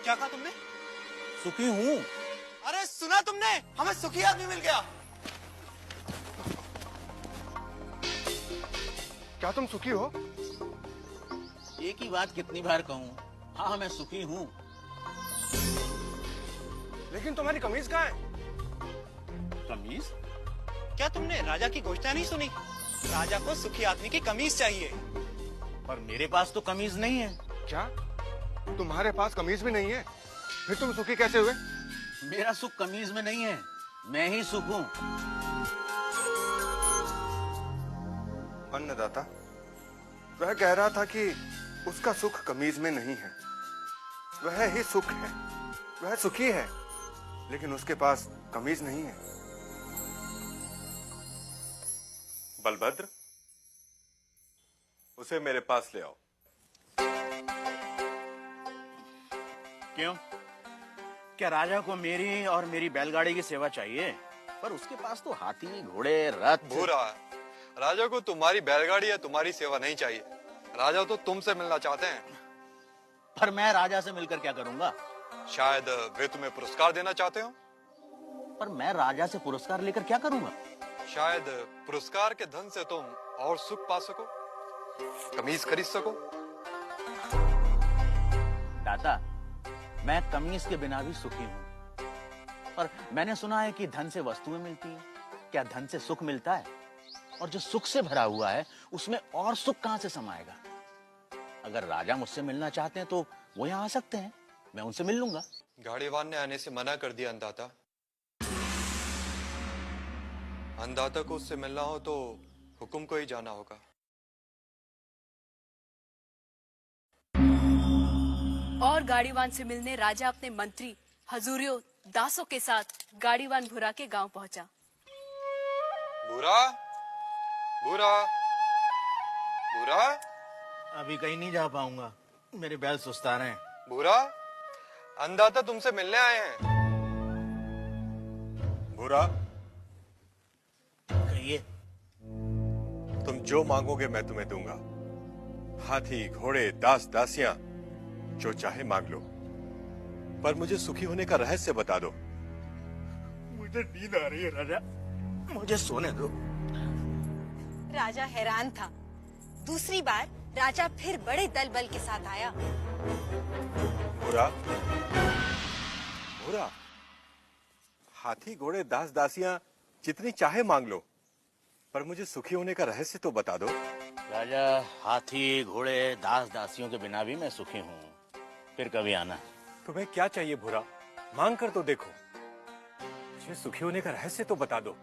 क्या कहा तुमने? सुखी हूँ। अरे सुना तुमने? हमें सुखी आदमी मिल गया। क्या तुम सुखी हो? एक ही बात कितनी बार कहूँ? हाँ मैं सुखी हूँ। लेकिन तुम्हारी कमीज कहाँ है? कमीज? क्या तुमने राजा की घोषणा नहीं सुनी? राजा को सुखी आदमी की कमीज चाहिए। पर मेरे पास तो कमीज नहीं है। क्या तुम्हारे पास कमीज भी नहीं है? फिर तुम सुखी कैसे हुए? मेरा सुख कमीज में नहीं है, मैं ही सुख हूँ। अन्नदाता, वह कह रहा था कि उसका सुख कमीज में नहीं है, वह ही सुख है। वह सुखी है, लेकिन उसके पास कमीज नहीं है। बलभद्र, उसे मेरे पास ले आओ। क्यों? क्या राजा को मेरी और मेरी बैलगाड़ी की सेवा चाहिए? पर उसके पास तो हाथी, घोड़े, रथ। भूरा, राजा को तुम्हारी बैलगाड़ी या तुम्हारी सेवा नहीं चाहिए। राजा तो तुमसे मिलना चाहते हैं। पर मैं राजा से मिलकर क्या करूंगा? शायद वे तुम्हें पुरस्कार देना चाहते हो। पर मैं राजा से पुरस्कार लेकर क्या करूंगा? शायद पुरस्कार के धन से तुम और सुख पा सको, कमीज खरीद सको। दाता, मैं कमीज के बिना भी सुखी हूँ। पर मैंने सुना है कि धन से वस्तुएं मिलती हैं। क्या धन से सुख मिलता है? और जो सुख से भरा हुआ है उसमें और सुख कहां से समाएगा? अगर राजा मुझसे मिलना चाहते हैं तो वो यहाँ आ सकते हैं, मैं उनसे मिल लूंगा। गाड़ीवान ने आने से मना कर दिया अन्नदाता। अन्नदाता को उससे मिलना हो तो हुकुम को ही जाना होगा। और गाड़ीवान से मिलने राजा अपने मंत्री हजूरियों दासों के साथ गाड़ीवान भूरा के गांव पहुंचा। भूरा, भूरा, भूरा, अभी कहीं नहीं जा पाऊंगा, मेरे बैल सुस्ता रहे हैं। भूरा, अन्नदाता तुमसे मिलने आए हैं। भूरा, कहिए। तुम जो मांगोगे मैं तुम्हें दूंगा। हाथी, घोड़े, दास, दासियां, जो चाहे मांग लो। पर मुझे सुखी होने का रहस्य बता दो। मुझे नींद आ रही है राजा, मुझे सोने दो। राजा हैरान था। दूसरी बार राजा फिर बड़े दल बल के साथ आया। भूरा, भूरा, हाथी, घोड़े, दास, दासियां जितनी चाहे मांग लो, पर मुझे सुखी होने का रहस्य तो बता दो। राजा, हाथी, घोड़े, दास, दासियों के बिना भी मैं सुखी हूँ। फिर कभी आना। तुम्हें क्या चाहिए भूरा? मांग कर तो देखो। मुझे सुखी होने का रहस्य तो बता दो।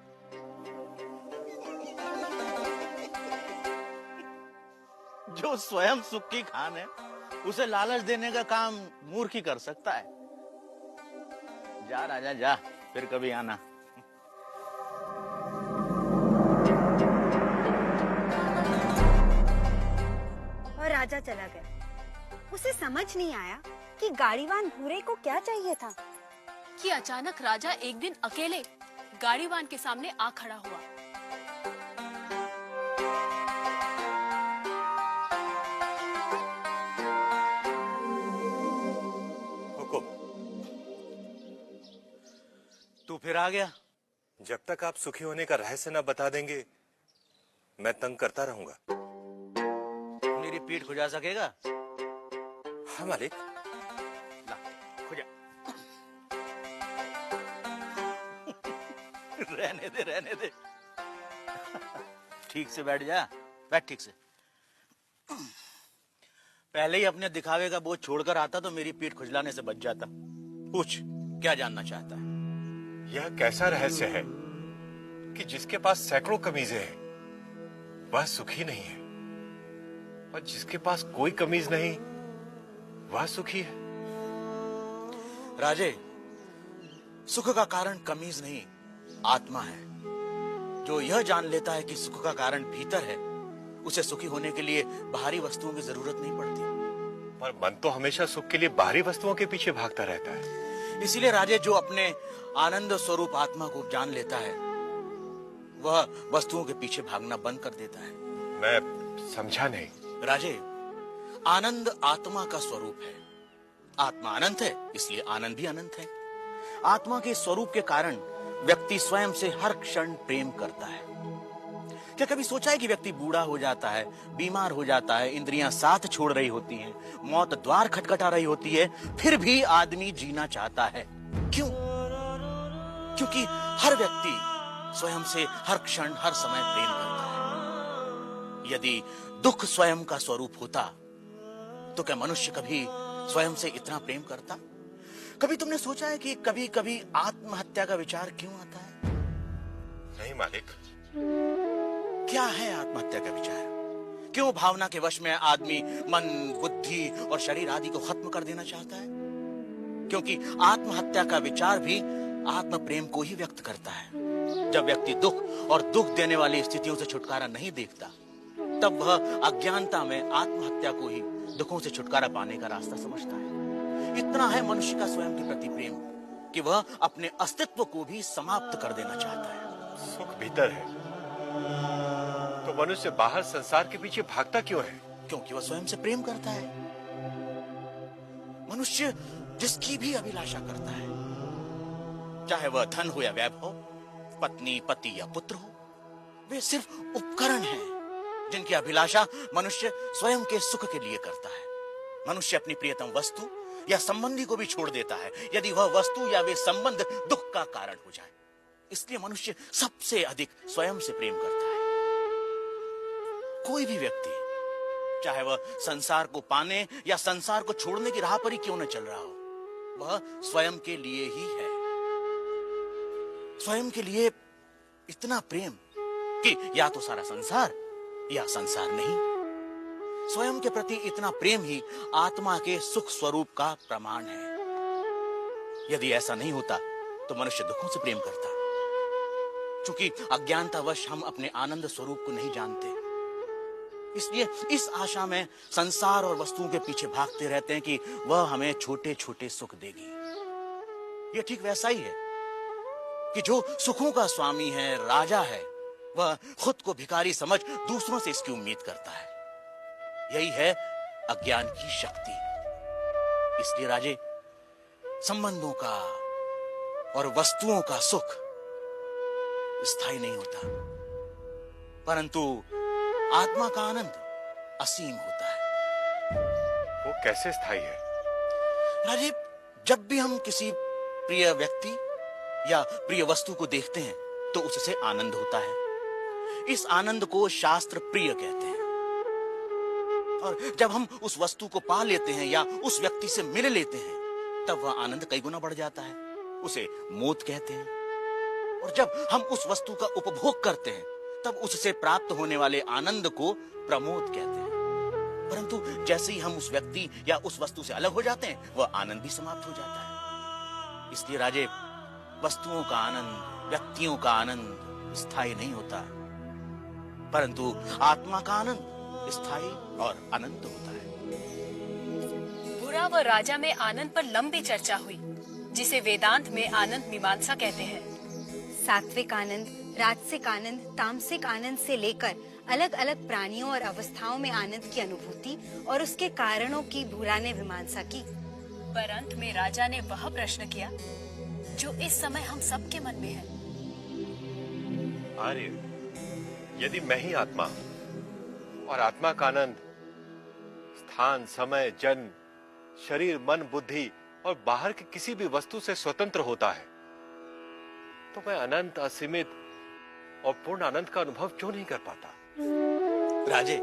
जो स्वयं सुख की खान है उसे लालच देने का काम मूर्ख ही कर सकता है। जा राजा जा, फिर कभी आना। और राजा चला गया। उसे समझ नहीं आया कि गाड़ीवान भूरे को क्या चाहिए था। कि अचानक राजा एक दिन अकेले गाड़ीवान के सामने आ खड़ा हुआ। हुकुम। तू फिर आ गया? जब तक आप सुखी होने का रहस्य न बता देंगे मैं तंग करता रहूंगा। मेरी पीठ खुजा सकेगा? हाँ मालिक। ला, खुजा। रहने दे, रहने दे। ठीक से बैठ जा, बैठ ठीक से। पहले ही अपने दिखावे का बोझ छोड़कर आता तो मेरी पीठ खुजलाने से बच जाता। पूछ, क्या जानना चाहता है? यह कैसा रहस्य है कि जिसके पास सैकड़ों कमीजें हैं वह सुखी नहीं है, और जिसके पास कोई कमीज नहीं वह सुखी है? राजे, सुख का कारण कमीज नहीं, आत्मा है। जो यह जान लेता है कि सुख का कारण भीतर है, उसे सुखी होने के लिए बाहरी वस्तुओं की जरूरत नहीं पड़ती। पर मन तो हमेशा सुख के लिए बाहरी वस्तुओं के पीछे भागता रहता है। इसीलिए राजे, जो अपने आनंद स्वरूप आत्मा को जान लेता है वह वस्तुओं के पीछे भागना बंद कर देता है। मैं समझा नहीं। राजे, आनंद आत्मा का स्वरूप है। आत्मा अनंत है, इसलिए आनंद भी अनंत है। आत्मा के स्वरूप के कारण व्यक्ति स्वयं से हर क्षण प्रेम करता है। क्या कभी सोचा है कि व्यक्ति बूढ़ा हो जाता है, बीमार हो जाता है, इंद्रियां साथ छोड़ रही होती हैं, मौत द्वार खटखटा रही होती है, फिर भी आदमी जीना चाहता है? क्यों? क्योंकि हर व्यक्ति स्वयं से हर क्षण हर समय प्रेम करता है। यदि दुख स्वयं का स्वरूप होता तो क्या मनुष्य कभी स्वयं से इतना प्रेम करता? कभी तुमने सोचा है कि कभी कभी आत्महत्या का विचार क्यों आता है? नहीं मालिक। क्या है आत्महत्या का विचार? क्यों भावना के वश में आदमी मन, बुद्धि और शरीर आदि को खत्म कर देना चाहता है? क्योंकि आत्महत्या का विचार भी आत्म प्रेम को ही व्यक्त करता है। जब व्यक्ति दुख और दुख देने वाली स्थितियों से छुटकारा नहीं देखता, तब वह अज्ञानता में आत्महत्या को ही दुखों से छुटकारा पाने का रास्ता समझता है। इतना है मनुष्य का स्वयं के प्रति प्रेम कि वह अपने अस्तित्व को भी समाप्त कर देना चाहता है। सुख भीतर है तो मनुष्य बाहर संसार के पीछे भागता क्यों है? क्योंकि वह स्वयं से प्रेम करता है। मनुष्य जिसकी भी अभिलाषा करता है, चाहे वह धन हो या वैभव, पत्नी, पति या पुत्र हो, वे सिर्फ उपकरण हैं जिनकी अभिलाषा मनुष्य स्वयं के सुख के लिए करता है। मनुष्य अपनी प्रियतम वस्तु या संबंधी को भी छोड़ देता है यदि वह वस्तु या वे संबंध दुख का कारण हो जाए। इसलिए मनुष्य सबसे अधिक स्वयं से प्रेम करता है। कोई भी व्यक्ति, चाहे वह संसार को पाने या संसार को छोड़ने की राह पर ही क्यों न चल रहा हो, वह स्वयं के लिए ही है। स्वयं के लिए इतना प्रेम कि या तो सारा संसार या संसार नहीं। स्वयं के प्रति इतना प्रेम ही आत्मा के सुख स्वरूप का प्रमाण है। यदि ऐसा नहीं होता तो मनुष्य दुखों से प्रेम करता। चूंकि अज्ञानतावश हम अपने आनंद स्वरूप को नहीं जानते, इसलिए इस आशा में संसार और वस्तुओं के पीछे भागते रहते हैं कि वह हमें छोटे छोटे सुख देगी। यह ठीक वैसा ही है कि जो सुखों का स्वामी है, राजा है, वह खुद को भिखारी समझ दूसरों से इसकी उम्मीद करता है। यही है अज्ञान की शक्ति। इसलिए राजे, संबंधों का और वस्तुओं का सुख स्थायी नहीं होता, परंतु आत्मा का आनंद असीम होता है। वो कैसे स्थायी है? राजे, जब भी हम किसी प्रिय व्यक्ति या प्रिय वस्तु को देखते हैं तो उससे आनंद होता है। इस आनंद को शास्त्र प्रिय कहते हैं। और जब हम उस वस्तु को पा लेते हैं या उस व्यक्ति से मिल लेते हैं, तब वह आनंद कई गुना बढ़ जाता है। उसे मोद कहते हैं। और जब हम उस वस्तु का उपभोग करते हैं, तब उससे प्राप्त होने वाले आनंद को प्रमोद कहते हैं। परंतु जैसे ही हम उस व्यक्ति या उस वस्तु से अलग हो जाते हैं, वह आनंद भी समाप्त हो जाता है। इसलिए राजे, वस्तुओं का आनंद, व्यक्तियों का आनंद स्थायी नहीं होता, परंतु आत्मा का आनंद स्थायी और अनंत होता है। बुरा व राजा में आनंद पर लंबी चर्चा हुई, जिसे वेदांत में आनंद मीमांसा कहते हैं। सात्विक आनंद, राजसिक आनंद, तामसिक आनंद से लेकर अलग अलग प्राणियों और अवस्थाओं में आनंद की अनुभूति और उसके कारणों की बुरा ने मीमांसा की। पर अंत में राजा ने वह प्रश्न किया जो इस समय हम सबके मन में है। आर्य, यदि मैं ही आत्मा और आत्मा का आनंद स्थान, समय, जन्म, शरीर, मन, बुद्धि और बाहर की किसी भी वस्तु से स्वतंत्र होता है, तो मैं अनंत, असीमित और पूर्ण आनंद का अनुभव क्यों नहीं कर पाता? राजे,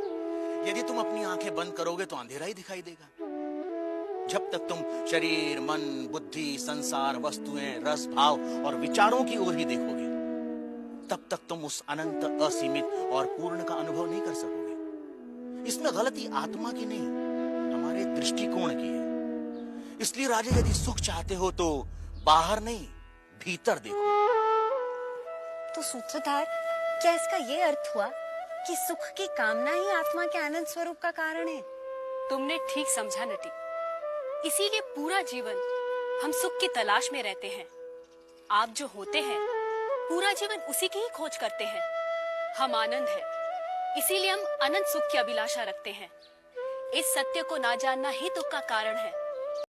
यदि तुम अपनी आंखें बंद करोगे तो अंधेरा ही दिखाई देगा। जब तक तुम शरीर, मन, बुद्धि, संसार, वस्तुएं, रस, भाव और विचारों की ओर ही देखोगे, तब तक तुम उस अनंत, असीमित और पूर्ण का अनुभव नहीं कर सकोगे। इसमें गलती आत्मा की नहीं, हमारे दृष्टिकोण की है। इसलिए राजे, यदि सुख चाहते हो तो बाहर नहीं, भीतर देखो। तो सूत्रधार, क्या इसका ये अर्थ हुआ कि सुख की कामना ही आत्मा के आनंद स्वरूप का कारण है? तुमने ठीक समझा नटी। इसीलिए पूरा जीवन हम सुख की तलाश में रहते हैं। आप जो होते हैं, पूरा जीवन उसी की ही खोज करते हैं। हम आनंद हैं, इसीलिए हम अनंत सुख की अभिलाषा रखते हैं। इस सत्य को ना जानना ही दुख का कारण है।